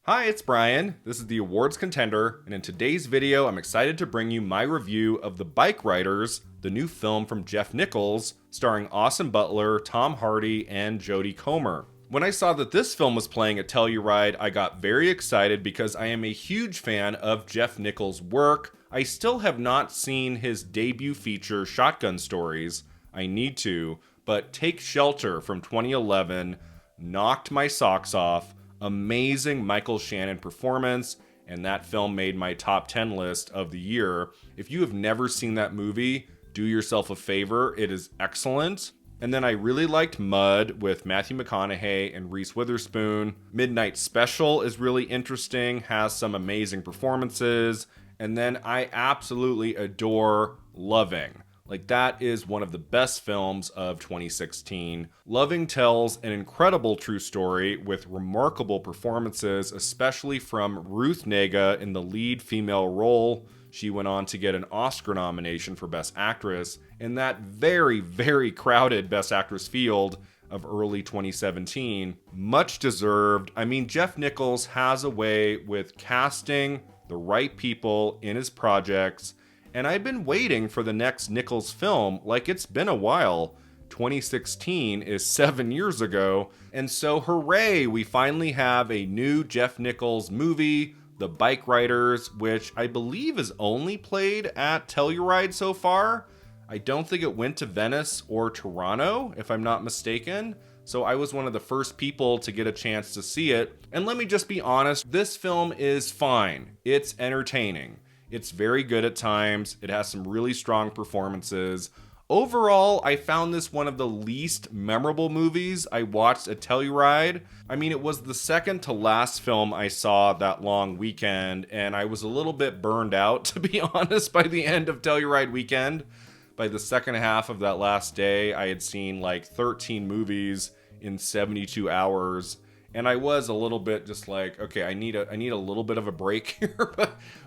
Hi, it's Brian. This is the awards contender, and in today's video, I'm excited to bring you my review of The Bikeriders, the new film from Jeff Nichols, starring Austin Butler, Tom Hardy, and Jody Comer. When I saw that this film was playing at Telluride, I got very excited because I am a huge fan of Jeff Nichols' work. I still have not seen his debut feature, Shotgun Stories. I need to, but Take Shelter from 2011 knocked my socks off. Amazing Michael Shannon performance, and that film made my top 10 list of the year. If you have never seen that movie, do yourself a favor. It is excellent. And then I really liked Mud with Matthew McConaughey and Reese Witherspoon. Midnight Special is really interesting, has some amazing performances. And then I absolutely adore Loving. That is one of the best films of 2016. Loving tells an incredible true story with remarkable performances, especially from Ruth Negga in the lead female role. She went on to get an Oscar nomination for Best Actress in that very, very crowded Best Actress field of early 2017. Much deserved. I mean, Jeff Nichols has a way with casting the right people in his projects. And I've been waiting for the next Nichols film, it's been a while. 2016 is 7 years ago, and so hooray, we finally have a new Jeff Nichols movie, The Bikeriders, which I believe is only played at Telluride so far. I don't think it went to Venice or Toronto, if I'm not mistaken. So I was one of the first people to get a chance to see it. And let me just be honest, this film is fine. It's entertaining. It's very good at times. It has some really strong performances. Overall, I found this one of the least memorable movies I watched at Telluride. I mean, it was the second to last film I saw that long weekend, and I was a little bit burned out, to be honest, by the end of Telluride weekend. By the second half of that last day, I had seen 13 movies in 72 hours. And I was a little bit just okay, I need a little bit of a break here,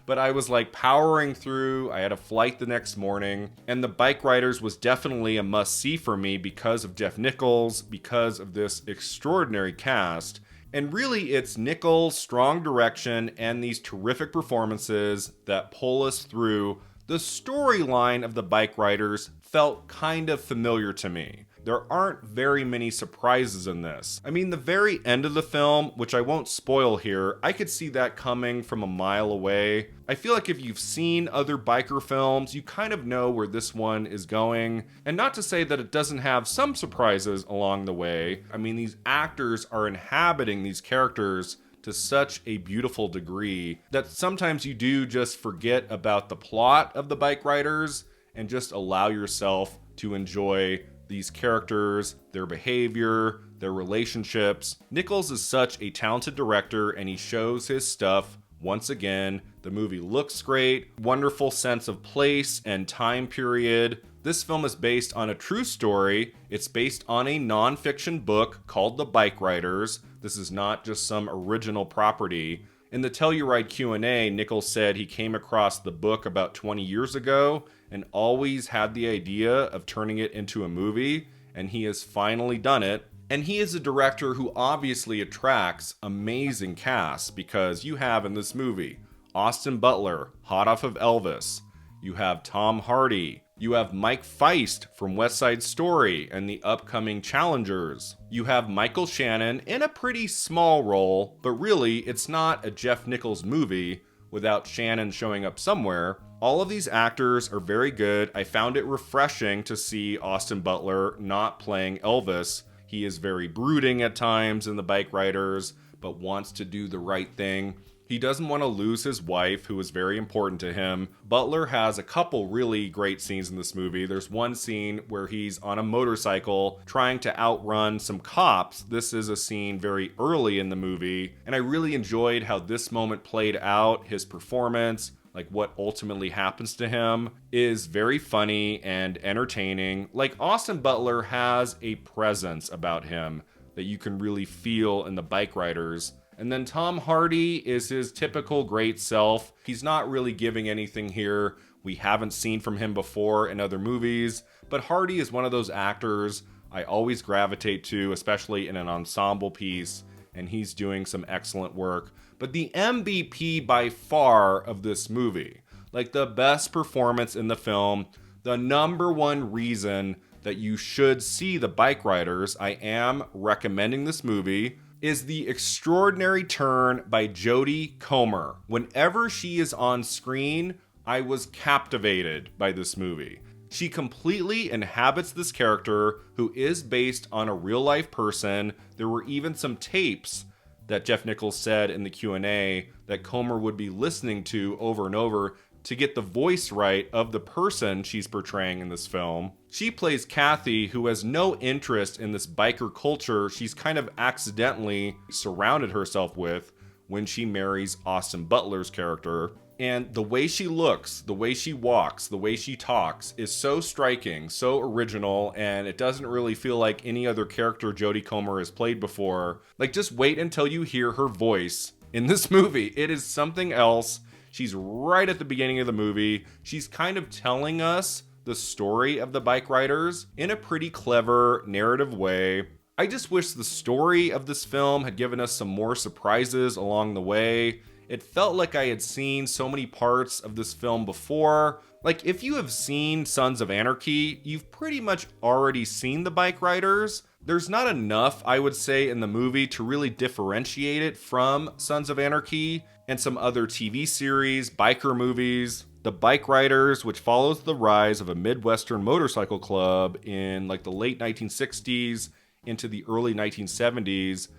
but I was powering through. I had a flight the next morning, and The Bikeriders was definitely a must-see for me because of Jeff Nichols, because of this extraordinary cast. And really, it's Nichols' strong direction and these terrific performances that pull us through. The storyline of The Bikeriders felt kind of familiar to me. There aren't very many surprises in this. I mean, the very end of the film, which I won't spoil here, I could see that coming from a mile away. I feel like if you've seen other biker films, you kind of know where this one is going. And not to say that it doesn't have some surprises along the way. I mean, these actors are inhabiting these characters to such a beautiful degree that sometimes you do just forget about the plot of The Bikeriders and just allow yourself to enjoy these characters, their behavior, their relationships. Nichols is such a talented director, and he shows his stuff once again. The movie looks great, wonderful sense of place and time period. This film is based on a true story. It's based on a non-fiction book called The Bikeriders. This is not just some original property. In the Telluride Q&A, Nichols said he came across the book about 20 years ago and always had the idea of turning it into a movie, and he has finally done it. And he is a director who obviously attracts amazing casts, because you have in this movie Austin Butler, hot off of Elvis. You have Tom Hardy. You have Mike Feist from West Side Story and the upcoming Challengers. You have Michael Shannon in a pretty small role, but really it's not a Jeff Nichols movie without Shannon showing up somewhere. All of these actors are very good. I found it refreshing to see Austin Butler not playing Elvis. He is very brooding at times in The Bikeriders, but wants to do the right thing. He doesn't want to lose his wife, who is very important to him. Butler has a couple really great scenes in this movie. There's one scene where he's on a motorcycle trying to outrun some cops. This is a scene very early in the movie, and I really enjoyed how this moment played out. His performance, what ultimately happens to him, is very funny and entertaining. Austin Butler has a presence about him that you can really feel in The Bikeriders. And then Tom Hardy is his typical great self. He's not really giving anything here we haven't seen from him before in other movies, but Hardy is one of those actors I always gravitate to, especially in an ensemble piece. and he's doing some excellent work. But the MVP by far of this movie, like the best performance in the film, the number one reason that you should see The Bikeriders, I am recommending this movie, is the extraordinary turn by Jody Comer. Whenever she is on screen, I was captivated by this movie. She completely inhabits this character who is based on a real-life person. There were even some tapes that Jeff Nichols said in the Q&A that Comer would be listening to over and over to get the voice right of the person she's portraying in this film. She plays Kathy, who has no interest in this biker culture she's kind of accidentally surrounded herself with when she marries Austin Butler's character. And the way she looks, the way she walks, the way she talks is so striking, so original, and it doesn't really feel like any other character Jody Comer has played before. Like, just wait until you hear her voice in this movie. It is something else. She's right at the beginning of the movie. She's kind of telling us the story of the Bikeriders in a pretty clever narrative way. I just wish the story of this film had given us some more surprises along the way. It felt like I had seen so many parts of this film before. Like, if you have seen Sons of Anarchy, you've pretty much already seen the Bikeriders. There's not enough, I would say, in the movie to really differentiate it from Sons of Anarchy and some other TV series, biker movies. The Bikeriders, which follows the rise of a Midwestern motorcycle club in like the late 1960s into the early 1970s,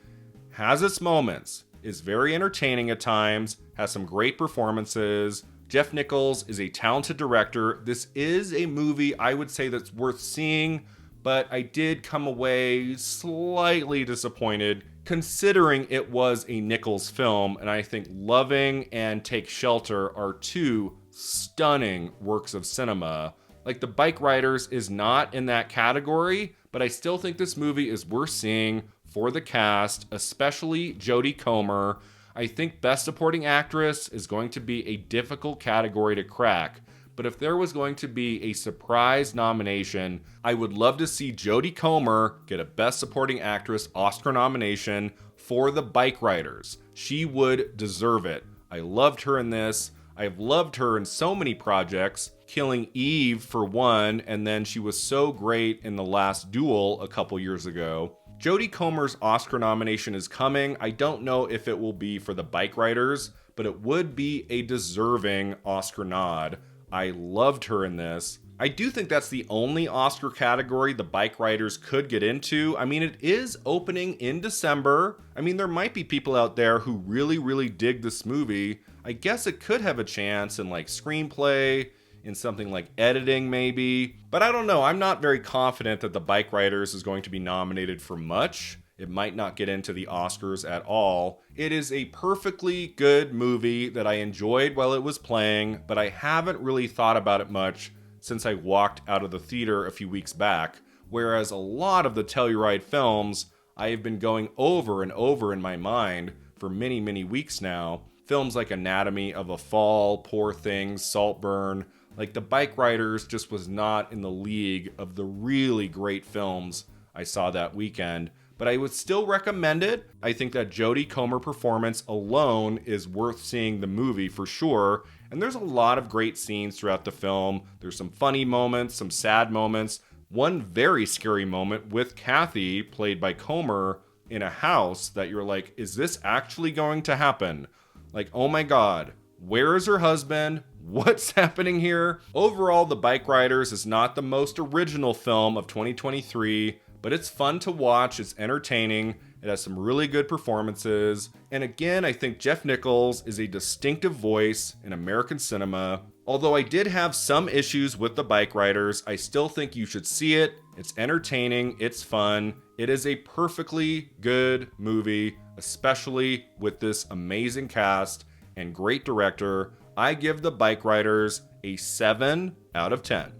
has its moments, is very entertaining at times, has some great performances. Jeff Nichols is a talented director. This is a movie I would say that's worth seeing, but I did come away slightly disappointed considering it was a Nichols film, and I think Loving and Take Shelter are two stunning works of cinema. Like, The Bikeriders is not in that category, but I still think this movie is worth seeing for the cast, especially Jody Comer. I think Best Supporting Actress is going to be a difficult category to crack, but if there was going to be a surprise nomination, I would love to see Jody Comer get a Best Supporting Actress Oscar nomination for The Bikeriders. She would deserve it. I loved her in this. I've loved her in so many projects, Killing Eve for one, and then she was so great in The Last Duel a couple years ago. Jody Comer's Oscar nomination is coming. I don't know if it will be for The Bikeriders, but it would be a deserving Oscar nod. I loved her in this. I do think that's the only Oscar category the Bikeriders could get into. I mean, it is opening in December. I mean, there might be people out there who really, really dig this movie. I guess it could have a chance in like screenplay, in something like editing maybe. But I don't know. I'm not very confident that the Bikeriders is going to be nominated for much. It might not get into the Oscars at all. It is a perfectly good movie that I enjoyed while it was playing, but I haven't really thought about it much since I walked out of the theater a few weeks back, whereas a lot of the Telluride films I have been going over and over in my mind for many, many weeks now. Films like Anatomy of a Fall, Poor Things, Saltburn. Like, the Bikeriders just was not in the league of the really great films I saw that weekend. But I would still recommend it. I think that Jody Comer performance alone is worth seeing the movie for sure. And there's a lot of great scenes throughout the film. There's some funny moments, some sad moments. One very scary moment with Kathy, played by Comer, in a house that you're like, is this actually going to happen? Like, oh my God, where is her husband? What's happening here? Overall, The Bikeriders is not the most original film of 2023, but it's fun to watch, it's entertaining, it has some really good performances, and again, I think Jeff Nichols is a distinctive voice in American cinema. Although I did have some issues with The Bikeriders, I still think you should see it. It's entertaining, it's fun, it is a perfectly good movie, especially with this amazing cast and great director. I give The Bikeriders a 7 out of 10.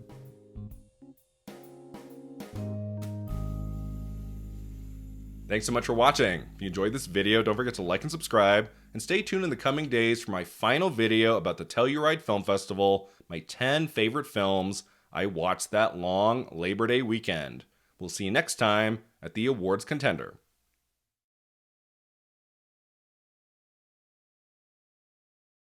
Thanks so much for watching. If you enjoyed this video, don't forget to like and subscribe, and stay tuned in the coming days for my final video about the Telluride Film Festival, my 10 favorite films I watched that long Labor Day weekend. We'll see you next time at the Awards Contender.